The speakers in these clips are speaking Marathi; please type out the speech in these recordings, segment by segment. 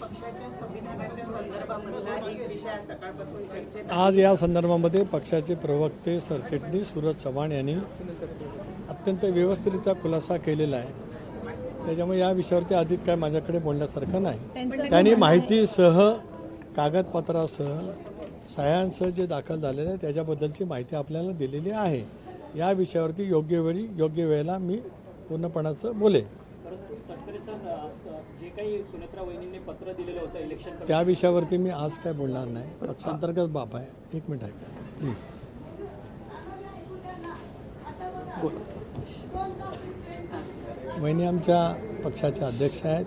पक्षाच्या संविधानाच्या संदर्भामधला एक विषय सकाळपासून चर्चेत आज या संदर्भामध्ये पक्षाचे प्रवक्ते सरचिटणीस सूरज चव्हाण यांनी अत्यंत व्यवस्थितरित्या खुलासा केलेला आहे. त्याच्यामुळे या विषयावरती अधिक काय माझ्याकडे बोलण्यासारखं नाही. त्यांनी माहितीसह कागदपत्रासह सह्यांसह जे दाखल झालेलं आहे त्याच्याबद्दलची माहिती आपल्याला दिलेली आहे. या विषयावरती योग्य वेळी योग्य वेळेला मी पूर्णपणाचं बोलेन. परंतु तटकरे सर, जे काही सुनेत्रा वहिनींनी पत्र दिलेलं होतं इलेक्शन त्या विषयावरती मी आज काय बोलणार नाही. पक्षांतर्गत बाब आहे. एक मिनिट ऐका प्लीज. वहिनी आमच्या पक्षाचे अध्यक्ष आहेत.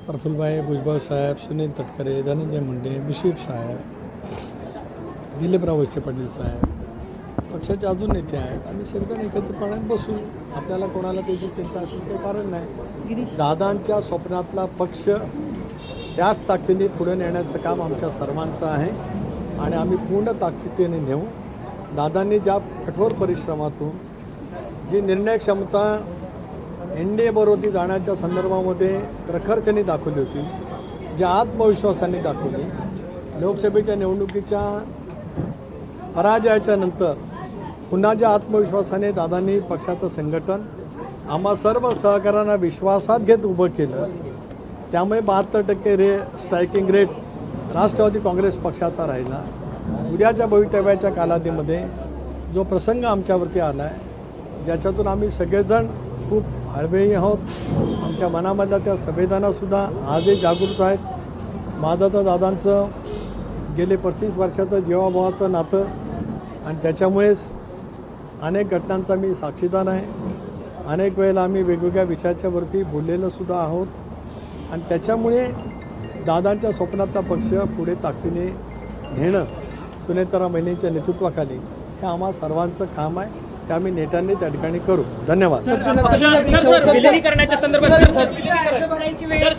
प्रफुल्लभाई भुजबळ साहेब, सुनील तटकरे, धनंजय मुंडे, मुशीफ साहेब, दिलीपराव वळसे पाटील साहेब, पक्षाचे अजून नेते आहेत. आम्ही सगळ्यांनी एकत्रितपणे बसू. आपल्याला कोणाला त्याची चिंता असेल काही कारण नाही. दादांच्या स्वप्नातला पक्ष त्याच ताकदीने पुढे नेण्याचं काम आमच्या सर्वांचं आहे आणि आम्ही पूर्ण ताकदीने नेऊ. दादांनी ज्या कठोर परिश्रमातून जी निर्णय क्षमता NDA जाण्याच्या संदर्भामध्ये प्रखरतेने दाखवली होती, ज्या आत्मविश्वासाने दाखवली, लोकसभेच्या निवडणुकीच्या पराजयाच्या नंतर पुन्हा ज्या आत्मविश्वासाने दादांनी पक्षाचं संघटन आम्हा सर्व सहकाऱ्यांना विश्वासात घेत उभं केलं, त्यामुळे 72% स्ट्रायकिंग रेट राष्ट्रवादी काँग्रेस पक्षाचा राहिला. उद्याच्या भवितव्याच्या कालावधीमध्ये जो प्रसंग आमच्यावरती आला आहे, ज्याच्यातून आम्ही सगळेजण खूप हळवेही आहोत. आमच्या मनामधल्या त्या संवेदनासुद्धा आजही जागृत आहेत. माझं तर दादांचं गेले 35 वर्षाचं जीवाभावाचं नातं आणि त्याच्यामुळेच अनेक घटनांचा मी साक्षीदार आहे. अनेक वेळेला आम्ही वेगवेगळ्या विषयाच्यावरती बोललेलोसुद्धा आहोत आणि त्याच्यामुळे दादांच्या स्वप्नाचा पक्ष पुढे ताकदीने नेणं सुनेत्रा वहिनींच्या नेतृत्वाखाली हे आम्हा सर्वांचं काम आहे. ते आम्ही नेत्यांनी त्या ठिकाणी करू. धन्यवाद. विलीनीकरणाच्या संदर्भात अर्ज भरायची वेळ